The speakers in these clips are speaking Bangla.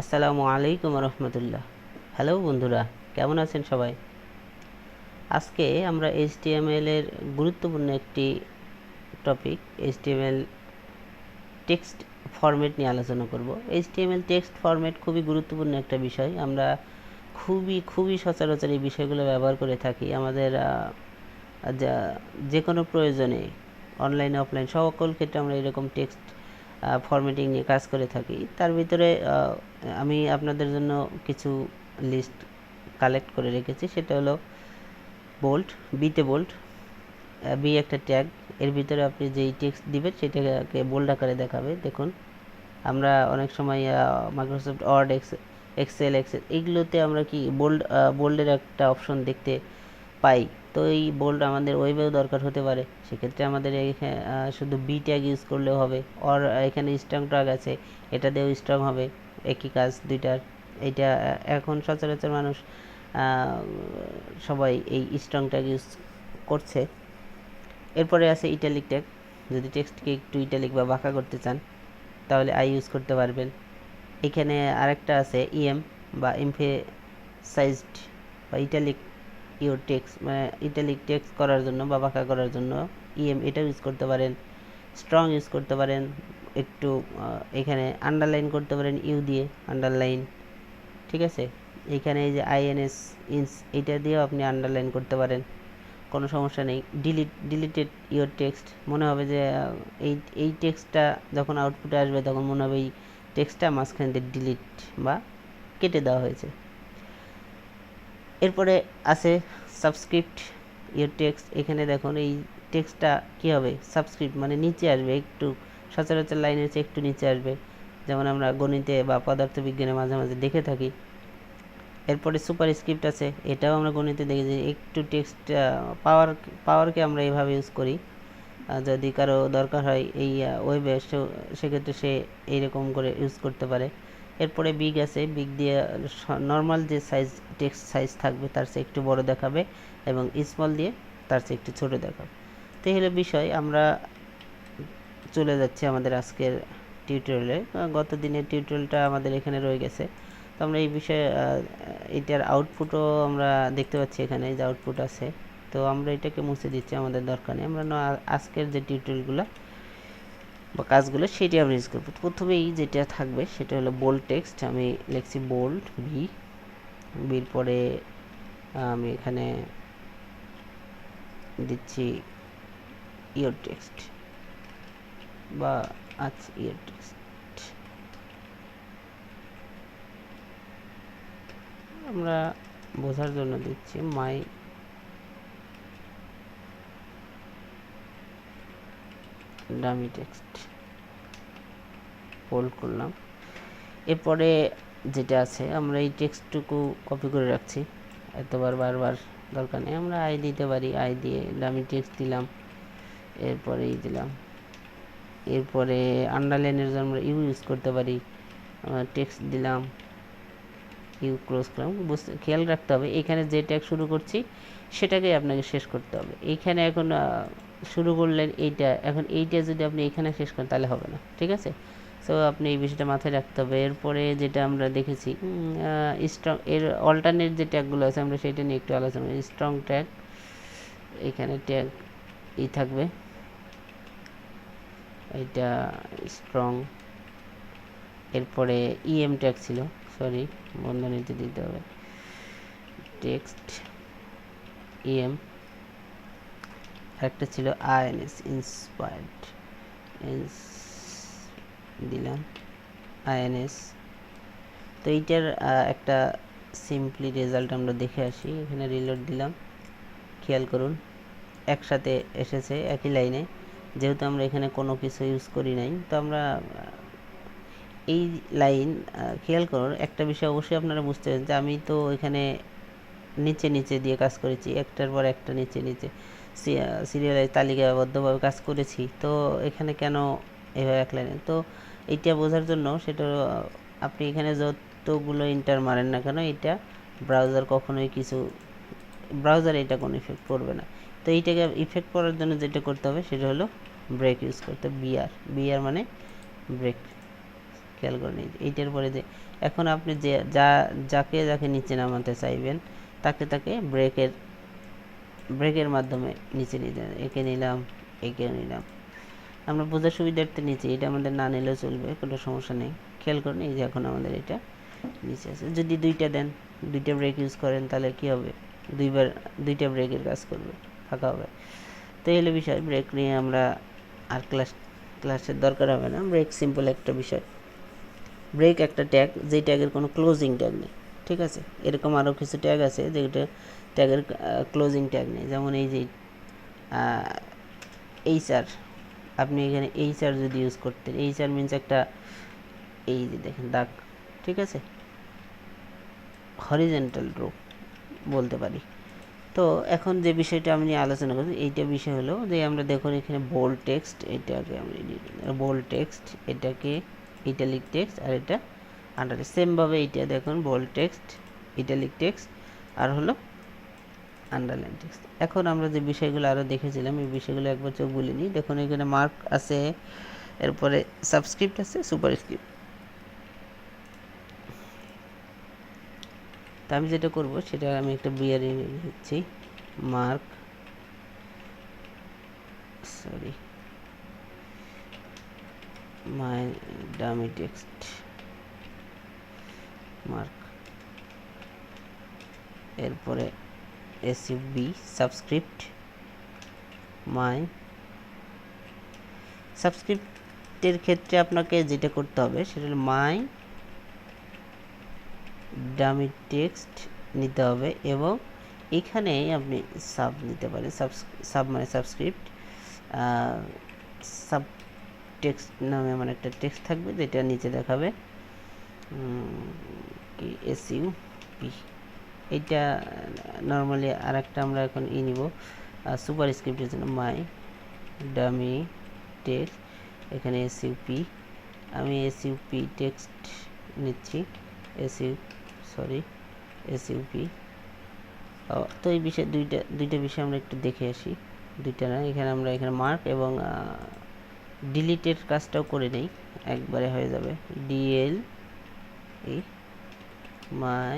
আসসালামু আলাইকুম রহমতুল্লাহ। হ্যালো বন্ধুরা, কেমন আছেন সবাই? আজকে আমরা এইচটিএমএল এর গুরুত্বপূর্ণ একটি টপিক এইচটিএমএল টেক্সট ফরম্যাট নিয়ে আলোচনা করব। এইচটিএমএল টেক্সট ফরম্যাট খুবই গুরুত্বপূর্ণ একটা বিষয়। আমরা খুবই সচরাচর এই বিষয়গুলো ব্যবহার করে থাকি আমাদের যে কোনো প্রয়োজনে, অনলাইন অফলাইন সকল ক্ষেত্রে আমরা এরকম টেক্সট ফরম্যাটিং নিয়ে কাজ করে থাকি। তার ভিতরে আমি আপনাদের জন্য কিছু লিস্ট কালেক্ট করে রেখেছি। সেটা হলো বোল্ড, বিতে বোল্ড, বি একটা ট্যাগ, এর ভিতরে আপনি যেই টেক্সট দিবেন সেটাকে বোল্ড আকারে দেখাবে। দেখুন, আমরা অনেক সময় মাইক্রোসফট ওয়ার্ড, এক্সেল এইগুলোতে আমরা কি বোল্ডের একটা অপশন দেখতে পাই। তো এই বোল্ড আমাদের ওয়েবেও দরকার হতে পারে। সেক্ষেত্রে আমাদের এখানে শুধু বি ট্যাগ ইউজ করলেও হবে। আর এখানে স্ট্রং ট্যাগ আছে, এটা দিয়েও স্ট্রং হবে, একই কাজ দুইটার। এইটা এখন সচরাচর মানুষ সবাই এই স্ট্রং ট্যাগ ইউজ করছে। এরপরে আছে ইটালিক ট্যাগ। যদি টেক্সটকে একটু ইটালিক বা বাঁকা করতে চান তাহলে আই ইউজ করতে পারবেন। এখানে আরেকটা আছে ইএম বা এমফেসাইজড বা ইটালিক ইউর টেক্সট, মানে ইটালিক টেক্সট করার জন্য বা বাঁকা করার জন্য ইএম এটা ইউজ করতে পারেন। স্ট্রং ইউজ করতে পারেন, একটু এখানে আন্ডারলাইন করতে পারেন ইউ দিয়ে, আন্ডারলাইন। ঠিক আছে, এইখানে এই যে আইএনএস ইনস এটা দিয়েও আপনি আন্ডারলাইন করতে পারেন, কোনো সমস্যা নেই। ডিলিটেড ইউর টেক্সট, মনে হবে যে এই টেক্সটটা যখন আউটপুটে আসবে তখন মনে হবে এই টেক্সটটা মাঝখান দিয়ে ডিলিট বা কেটে দেওয়া হয়েছে। এরপরে আছে সাবস্ক্রিপ্ট ইউর টেক্সট। এখানে দেখুন এই টেক্সটটা কী হবে, সাবস্ক্রিপ্ট মানে নিচে আসবে, একটু সচরাচর লাইনের চেয়ে একটু নিচে আসবে, যেমন আমরা গণিতে বা পদার্থবিজ্ঞানে মাঝে মাঝে দেখে থাকি। এরপরে সুপারস্ক্রিপ্ট আছে, এটাও আমরা গণিতে দেখি যে একটু টেক্সট পাওয়ারকে আমরা এইভাবে ইউজ করি। যদি কারো দরকার হয় এই ওয়েবে, সেক্ষেত্রে সে এইরকম করে ইউজ করতে পারে। এরপরে বিগ আছে, বিগ দিয়ে নর্মাল যে সাইজ টেক্সট সাইজ থাকবে তার চেয়ে একটু বড় দেখাবে, এবং স্মল দিয়ে তার চেয়ে একটু ছোট দেখাবে। তো এই হলো বিষয়। আমরা চলে যাচ্ছি আমাদের আজকের টিউটোরিয়ালে। গত দিনের টিউটোরিয়ালটা আমাদের এখানে রয়ে গেছে। তো আমরা এই বিষয়ে এটার আউটপুটও আমরা দেখতে পাচ্ছি, এখানে যে আউটপুট আছে। তো আমরা এটাকে মুছে দিচ্ছি, আমাদের দরকার নেই। আমরা আজকের যে টিউটোরিয়ালগুলো বা কাজগুলো সেটি আমরা ইউজ করবো। প্রথমেই যেটা থাকবে সেটা হলো বোল্ড টেক্সট। আমি লিখছি বোল্ড বির পরে আমি এখানে দিচ্ছি ইয়োর টেক্সট বা ইয়োর টেক্সট। আমরা বোঝার জন্য দিচ্ছি মাই ডামি টেক্সট, বোল্ড করলাম। এরপরে যেটা আছে, আমরা এই টেক্সটটুকু কপি করে রাখছি, এতবার বারবার দরকার নেই। আমরা আই দিতে পারি, আই দিয়ে ডামি টেক্সট দিলাম, এরপরে দিলাম। এরপরে আন্ডারলাইনের জন্য আমরা ইউ ইউজ করতে পারি, টেক্সট দিলাম, ইউ ক্লোজ করলাম। খেয়াল রাখতে হবে এখানে যে ট্যাগ শুরু করছি সেটাকেই আপনাকে শেষ করতে হবে। এইখানে এখন শুরু করলেন এইটা, এখন এইটা যদি আপনি এইখানে শেষ করেন তাহলে হবে না। ঠিক আছে, সো আপনি এই বিষয়টা মাথায় রাখতে হবে। এরপরে যেটা আমরা দেখেছি স্ট্রং, এর অল্টারনেট যে ট্যাগগুলো আছে আমরা সেটা নিয়ে একটু আলোচনা করি। স্ট্রং ট্যাগ, এখানে ট্যাগ থাকবে, এটা স্ট্রং। এরপরে ইএম ট্যাগ ছিল, সরি বন্ধনীতে দিতে হবে, টেক্সট ইএম। আরেকটা ছিল আইএনএস ইন্সপায়ার্ড, দিলাম আইএনএস। তো এইটার একটা সিম্পলি রেজাল্ট আমরা দেখে আসি। এখানে রিলোড দিলাম, খেয়াল করুন একসাথে এসেছে একই লাইনে, যেহেতু আমরা এখানে কোনো কিছু ইউজ করি নাই। তো আমরা এই লাইন খেয়াল করুন, একটা বিষয় অবশ্যই আপনারা বুঝতে পারেন যে আমি তো এখানে নিচে নিচে দিয়ে কাজ করেছি, একটার পর একটা নিচে নিচে সিরিয়ালাইজ তালিকাবদ্ধভাবে কাজ করেছি। তো এখানে কেন এভাবে এক লাইনে? তো এইটা বোঝার জন্য সেটা আপনি এখানে যতগুলো ইন্টার মারেন না কেন, এটা ব্রাউজার কখনোই ব্রাউজারে এটা কোনো ইফেক্ট পড়বে না। তো এইটাকে ইফেক্ট পড়ার জন্য যেটা করতে হবে সেটা হলো ব্রেক ইউজ করতে। বিআর মানে ব্রেক। খেয়াল করে নিন এইটার পরে যে এখন আপনি যে যাকে যাকে নিচে নামাতে চাইবেন তাকে তাকে ব্রেকের মাধ্যমে নিচে নিতে, একে নিলাম, একেও নিলাম। আমরা বোঝার সুবিধার্থে নিচে, এটা আমাদের না নিলেও চলবে, কোনো সমস্যা নেই। খেয়াল করুন এই যে এখন আমাদের এটা নিচে আছে। যদি দুইটা দেন, দুইটা ব্রেক ইউজ করেন, তাহলে কি হবে, দুইটা ব্রেকের কাজ করবে, ফাঁকা হবে। তো এই হলো বিষয়। ব্রেক নিয়ে আমরা আর ক্লাসের দরকার হবে না। ব্রেক সিম্পল একটা বিষয়। ব্রেক একটা ট্যাগ, যেই ট্যাগের কোনো ক্লোজিং ট্যাগ নেই, ঠিক আছে। এরকম আরও কিছু ট্যাগ আছে যেটা ট্যাগের ক্লোজিং ট্যাগ নেই, যেমন এই যে এইচআর, আপনি এখানে এইচআর যদি ইউজ করতেন, এইচআর মিনস একটা এই যে দেখেন দাগ, ঠিক আছে, হরিজেন্টাল রো বলতে পারি। তো এখন যে বিষয়টা আমি আলোচনা করছি, এইটা বিষয় হলো যে আমরা দেখুন এখানে বোল্ড টেক্সট, এটাকে আমরা বোল্ড টেক্সট, এটাকে ইটালিক টেক্সট, আর এটা আন্ডারলাইন। সেমভাবে এইটা দেখুন বোল্ড টেক্সট, ইটালিক টেক্সট, আর হলো আন্ডারলাইন টেক্সট। এখন আমরা যে বিষয়গুলো আরও দেখেছিলাম এই বিষয়গুলো একবার চোখ বুলিয়ে নিই। দেখুন এখানে মার্ক আছে, এরপরে সাবস্ক্রিপ্ট আছে, সুপারস্ক্রিপ্ট। তা আমি যেটা করব সেটা আমি একটা বিয়ারি নিচ্ছি, মার্ক, সরি, মাই ডামি টেক্সট, মার্ক, এরপরে এসইউবি সাবস্ক্রিপ্ট, মাই। সাবস্ক্রিপ্টের ক্ষেত্রে আপনাকে যেটা করতে হবে সেটা হলো মাই ডামি টেক্সট নিতে হবে, এবং এখানে আপনি সাব নিতে পারেন। সাব মানে সাবস্ক্রিপ্ট, সাব টেক্সট নামে আমার একটা টেক্সট থাকবে যেটা নিচে দেখাবে কি এসইউপি। এইটা নর্মালি আর একটা আমরা এখন নিব সুপার স্ক্রিপ্টের জন্য, মাই ডামি টেক্সট, এখানে এসইউপি, আমি এসইউপি টেক্সট নিচ্ছি, এসইউপি। তো এই বিষয়ে দুইটা বিষয় আমরা একটু দেখে আসি, দুইটা না, এখানে মার্ক এবং ডিলিটের কাজটাও করে নেই, একবারে হয়ে যাবে ডিএল মাই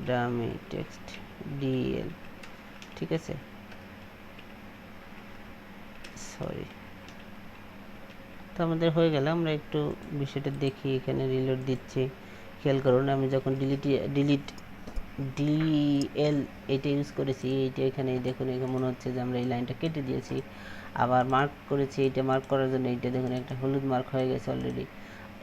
ডামি টেক্সট ডিএল, ঠিক আছে, সরি। তো আমাদের হয়ে গেল। আমরা একটু বিষয়টা দেখি, এখানে রিলোড দিচ্ছি, খেয়াল করুন আমি যখন ডিলিট ডিএল এটা ইউজ করেছি, এইটা এখানে দেখুন, এখানে মনে হচ্ছে যে আমরা এই লাইনটা কেটে দিয়েছি। আবার মার্ক করেছি, এটা মার্ক করার জন্য এইটা দেখুন একটা হলুদ মার্ক হয়ে গেছে অলরেডি।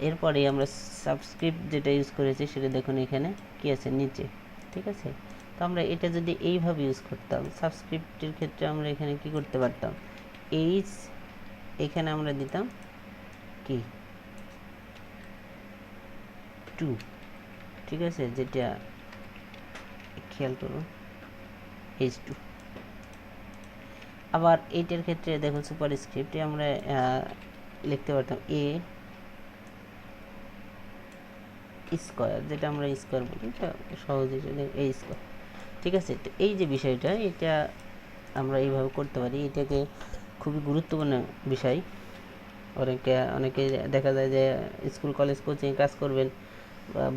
এরপরে আমরা সাবস্ক্রিপ্ট যেটা ইউজ করেছি সেটা দেখুন এখানে কি আছে নিচে, ঠিক আছে। তো আমরা এটা যদি এইভাবে ইউজ করতাম, সাবস্ক্রিপ্টের ক্ষেত্রে আমরা এখানে কি করতে পারতাম, এইচ এখানে আমরা দিতাম কি 2, ঠিক আছে, যেটা খেয়াল করুন H2। আবার এইটার ক্ষেত্রে দেখুন সুপারস্ক্রিপ্টে আমরা লিখতে পারতাম এ স্কোয়ার, যেটা আমরা স্কোয়ার বলি, এটা সহজে এ স্কোয়ার, ঠিক আছে। তো এই যে বিষয়টা, এটা আমরা এইভাবে করতে পারি, এটাকে খুবই গুরুত্বপূর্ণ বিষয়। অনেকে দেখা যায় যে স্কুল কলেজ কোচিংয়ে কাজ করবেন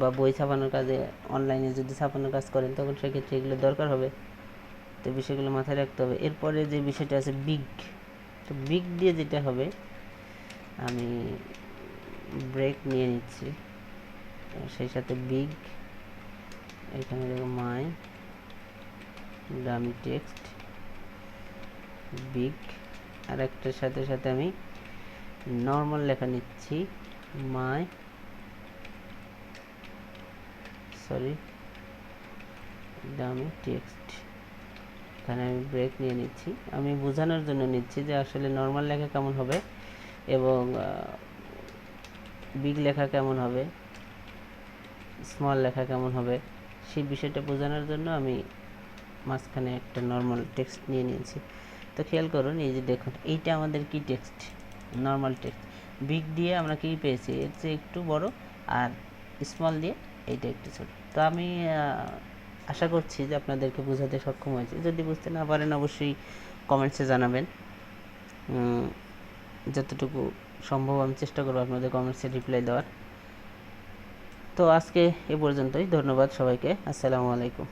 বা বই ছাপানোর কাজে, অনলাইনে যদি ছাপানোর কাজ করেন, তখন সেক্ষেত্রে এগুলো দরকার হবে। তো বিষয়গুলো মাথায় রাখতে হবে। এরপরে যে বিষয়টা আছে বিগ, তো বিগ দিয়ে যেটা হবে, আমি ব্রেক নিয়ে নিচ্ছি, সেই সাথে বিগ, এখানে দেখো মাই ডামি টেক্সট বিগ, আর একটার সাথে সাথে আমি নর্মাল লেখা নিচ্ছি, মাই ডামি টেক্সট। এখানে আমি ব্রেক নিয়ে নিচ্ছি, আমি বোঝানোর জন্য নিচ্ছি যে আসলে নর্মাল লেখা কেমন হবে এবং বিগ লেখা কেমন হবে, স্মল লেখা কেমন হবে, সেই বিষয়টা বোঝানোর জন্য আমি মাঝখানে একটা নর্মাল টেক্সট নিয়ে নিয়েছি। তো খেয়াল করুন এই যে দেখুন, এইটা আমাদের কি টেক্সট, নর্মাল টেক্সট। বিগ দিয়ে আমরা কি পেয়েছি, এর চেয়ে একটু বড়, আর স্মল দিয়ে এইটা একটু ছোট। তো আমি আশা করছি যে আপনাদেরকে বোঝাতে সক্ষম হয়েছে। যদি বুঝতে না পারেন অবশ্যই কমেন্টসে জানাবেন, যতটুকু সম্ভব আমি চেষ্টা করবো আপনাদের কমেন্টসে রিপ্লাই দেওয়ার। তো আজকে এ পর্যন্তই, ধন্যবাদ সবাইকে, আসসালামু আলাইকুম।